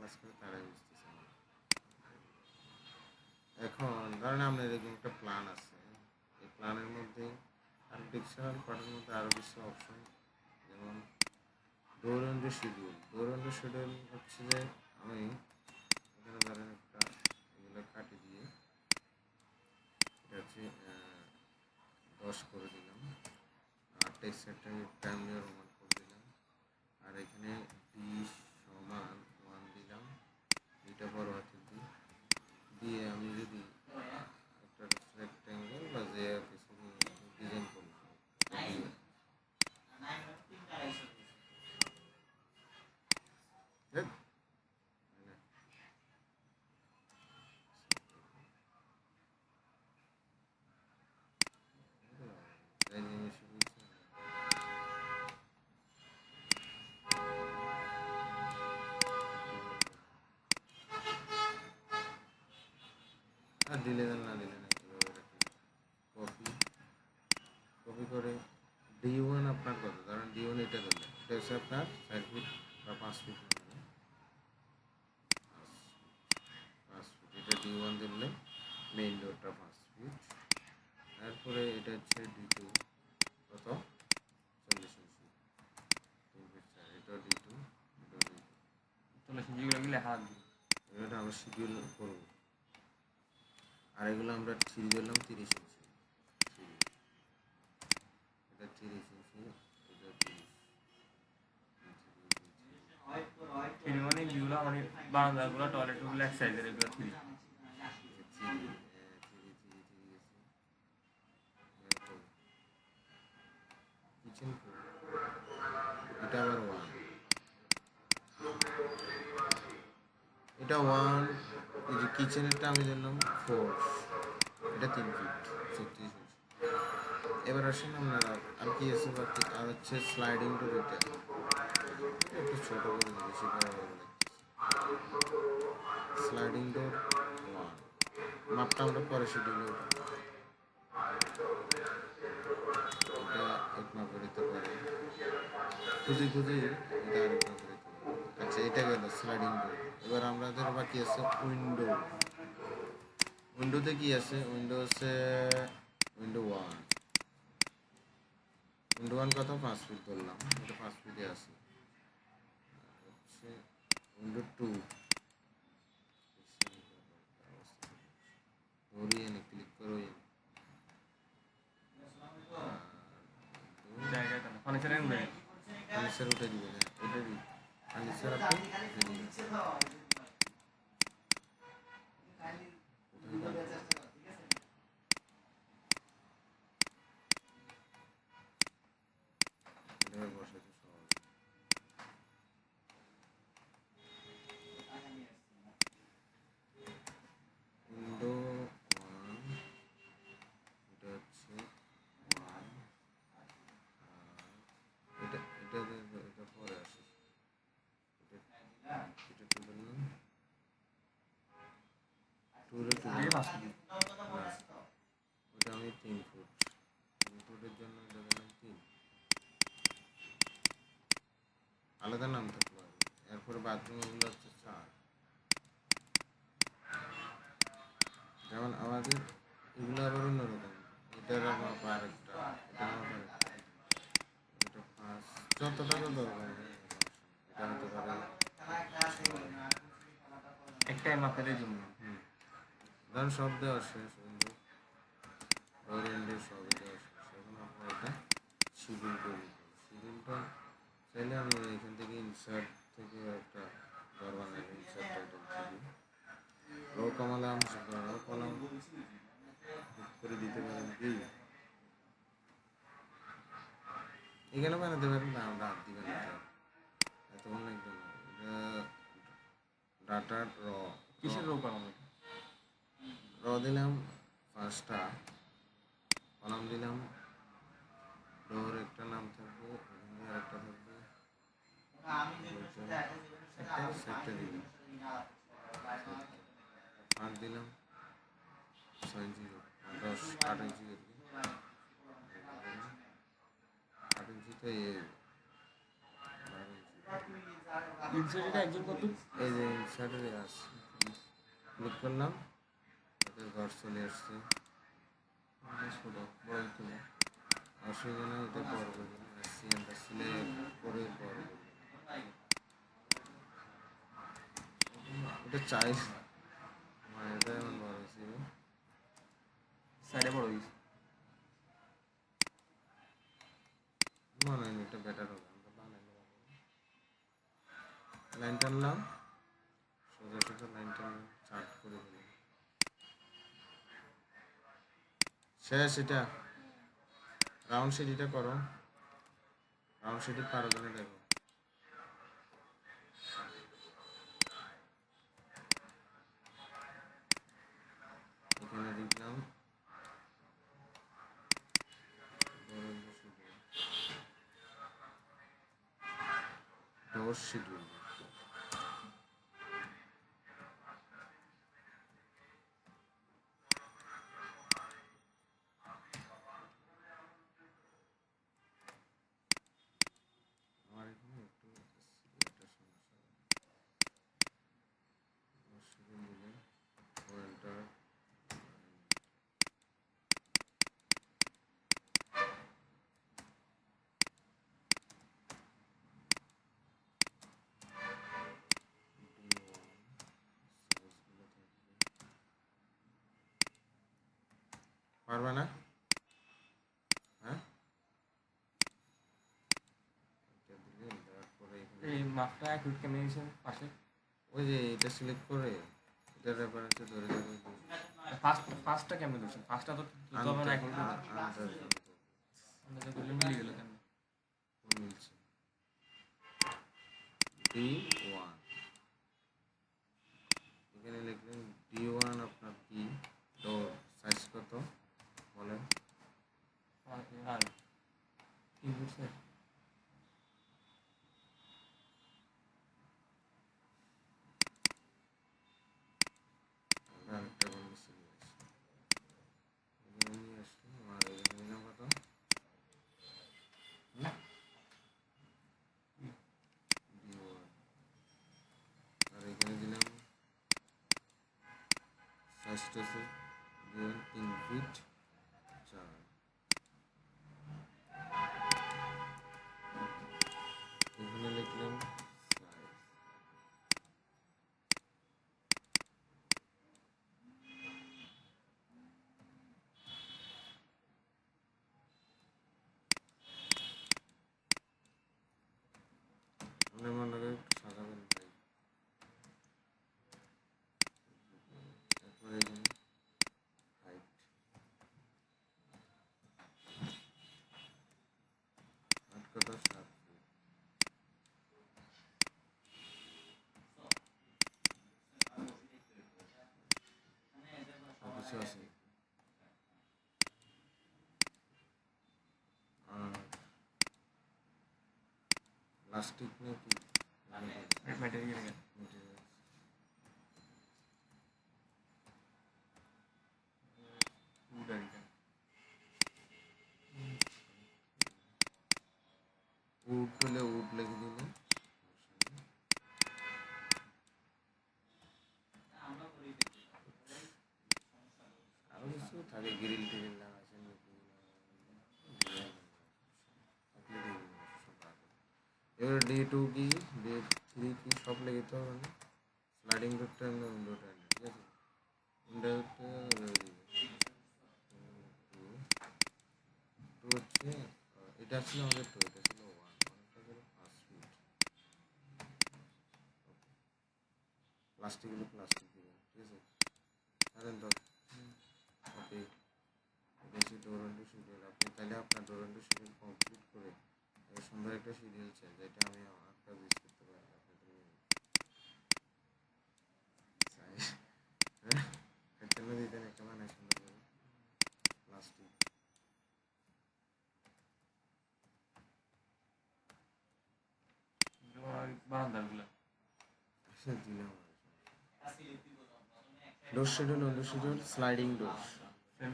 কাজ করে তারাই বুঝতেছে না। এখন ধরেন আপনার এরকম একটা প্ল্যান আছে, এই প্ল্যানের মধ্যে আর ডিকশনারি পার্টের মধ্যে আরও কিছু অপশন, যেমন দৌড়ানো শিডিউল। দৌড়ানো শিডিউল হচ্ছে যে আমি এখানে ধরেন একটা এগুলো কাটি দিয়ে এটা হচ্ছে 10 করে দিলাম, আর টেক্সচারটা টাইম রোমান করে দিলাম, আর এখানে ডি সমান 1 দিলাম, এটা বড় হাতে দিয়ে আমি যদি একটা রেক্ট্যাঙ্গেল বা যে কিছু ডিজাইন করব, আর দিলে দেন না দিলে না কীভাবে রাখি, কপি কপি করে D1 আপনার কত, ধরেন D1 এটা ধরলেন, এটা হচ্ছে আপনার 4 ফিট বা 5 ফিট, 5 ফিট, এটা D1 দিলে মেইন ডোরটা 5 ফিট। তারপরে এটা হচ্ছে D2 কত 40 ইঞ্চি, 3 ফিট 4, এটা D2, এটা D2, 40 ইঞ্চিগুলো লেখা দিই, এটা আমরা শিডিউল করব। আর এগুলো আমরা ছিঁড়ে দিলাম 30 ইঞ্চি, এটা 30 ইঞ্চি, এটা 30 মানে যেগুলো মানে বারান্দাগুলো টয়লেটগুলো এক সাইজের, এগুলো 3 কিচেন, এটা আবার 1, এটা 1, এই যে কিচেনেরটা আমি দিলাম 4, এটা 3 ফিট 36 ইঞ্চি। এবার আসেন আপনারা আর কি আছে বাকি, আর হচ্ছে স্লাইডিং ডোর, এটা একটু ছোটো করে দিই, বেশি বড় বড় লাগতেছে। স্লাইডিং ডোর 1, মাপটা আমরা পরে শিডিউলে এটা এক মাপে দিতে পারি, খুঁজে খুঁজে এটা আরেক মাপে দিতে পারি। আচ্ছা, এটা গেল স্লাইডিং ডোর। এবার আমাদের বাকি আছে উইন্ডো। উইন্ডোতে কি আছে, উইন্ডো আছে উইন্ডো 1, উইন্ডো 1 কত 5 ফিট ধরলাম, এটা 5 ফিটে আছে। হচ্ছে উইন্ডো 2, ধরি এনে ক্লিক করো, জায়গা কেন ফার্নিচারের উঠে ফার্নিচার উঠে দিবে, এটা দিই ফার্নিচার আপনি বসাতে সহজ। উইন্ডো 1, এটা হচ্ছে 1, এটা এটা এটা পরে আসে, এটা এটা টু ধরলাম, টুরে ওটা আমি 3 ফুট, 3 ফুটের জন্য এটা দিলাম 3, আলাদা নাম থাকতে পারে। এরপরে বাথরুমগুলো হচ্ছে 4, যেমন আমাদের এগুলো আবার অন্যরকম, এটার আমার আরেকটা, এটা আমার আরেকটা, এটা 5, যতটা তো দরকার এটা হতে পারে একটাই মাপের জন্য। ধরুন সব দেওয়া শেষ, উইন্ডো ওরিয়েন্টের সবই দেওয়া শেষ। এখন আপনার এটা শিডিউল তৈরি করুন। শিডিউলটা চাইলে আমি এখান থেকে ইনসার্ট থেকে একটা ঘর বানাবো, ইনসার্ট টাইটেল থেকে রো কমালাম, রো কলাম করে দিতে পারেন কি এখানে বানাতে পারেন না, আমরা হাত দিবেন এতক্ষণ লাগবে না। এটা ডাটা কিসের রোগ করানো, দিলাম 5টা, কলাম দিলাম, ডোর একটা নাম থাকবে, এখানে একটা থাকবে, একটা সেটটা দিলাম, 5 দিলাম, 6 ইঞ্চি 10 8 ইঞ্চি 8 ইঞ্চি তো 12 ইঞ্চি ইনসাইডে একজন কত এই যে ইনসার্টে আছে, ক্লিক করলাম, এটা ঘর চলে আসছে। ছোট বড় তুলে অসুবিধা নেই, এটা বড় করে দিলাম, সিএনটা সিলেক্ট করে বড় করে দিলাম। এটা চাই মানে এটা এমন বড় ছিল, সাইডে বড় হয়েছে মনে হয়নি এটা বেটার হবে। আমরা বানাইলে লাইন টানলাম, সোজা সোজা লাইন টানলাম, চার্ট করে দিলাম, শেষ। এটা রাউন্ড শেড, এটা করো, রাউন্ড শেডে পারো জন্য দেখো। এখানে লিখলাম ডোর শিডিউল। আমার এখানে একটু একটা সমস্যা, ডোর শিডিউল দিলে ওয়েল্টার পারবে না, হ্যাঁ এটা দিলে দেওয়ার পরে এখানে এই মাপটা অ্যাকুরেট কেমন হয়েছে পাশে ওই যে এটা সিলেক্ট করে এটা রেফারেন্সে ধরে যাবে, ফার্স্টটা কেমন ধরছেন ফার্স্টটা তো দিতে হবে না অ্যাকুরেট আমরা করলে মিলে গেল কেন মিলছে D1, এখানে লিখলেন D1 আপনার কি, ডোর সাইজ কত বলেন, আর কি বুঝছে আমরা আরেকটা বন্ধু চলে আসি, এখানে নিয়ে আসলাম, আর এখানে নিলাম কত D1, আর এখানে দিলাম সাইজটা আছে দিলাম 3 ফিট 4, এখানে লিখলাম সাইজ, আপনি মনে করে একটু সাজাবেন ভাই। তারপরে এখানে হাইট, হাইট কত 7 ফিট, সবকিছু আছে। আর প্লাস্টিক নাকি ম্যাটেরিয়াল গেল মেটেরিয়াল, উড আর এটা উড হলে উড লিখে দিলেন, আরো কিছু থাকে গ্রিল টিরিল লাগাইছেন এবার D2 কি D3 কি সব লেগে তো হবে না, স্লাইডিং ডোরটা এমনি উইন্ডোটা এনে, ঠিক আছে, উইন্ডোটা টু হচ্ছে এটা ছিল আমাদের টু, এটা ছিল 1, ওয়ানটা ছিল 5 ফিট, প্লাস্টিক হলে প্লাস্টিক দিবেন, ঠিক আছে, জানেন তো, ওকে। এটা হচ্ছে ডোরন্টো শিডিউল, আপনি চাইলে আপনার ডোরন্টো শিডিউল কমপ্লিট করে সুন্দর একটা শিডিউল চাই, যেটা আমি আমার কাজ ইউজ করতে পারি আপনাদের হ্যাঁ এর জন্য দিতেন একটা বানায় সুন্দর করে প্লাস্টিক, বারান্দাগুলো আচ্ছা দিলাম। Door schedule, window schedule, sliding door, frame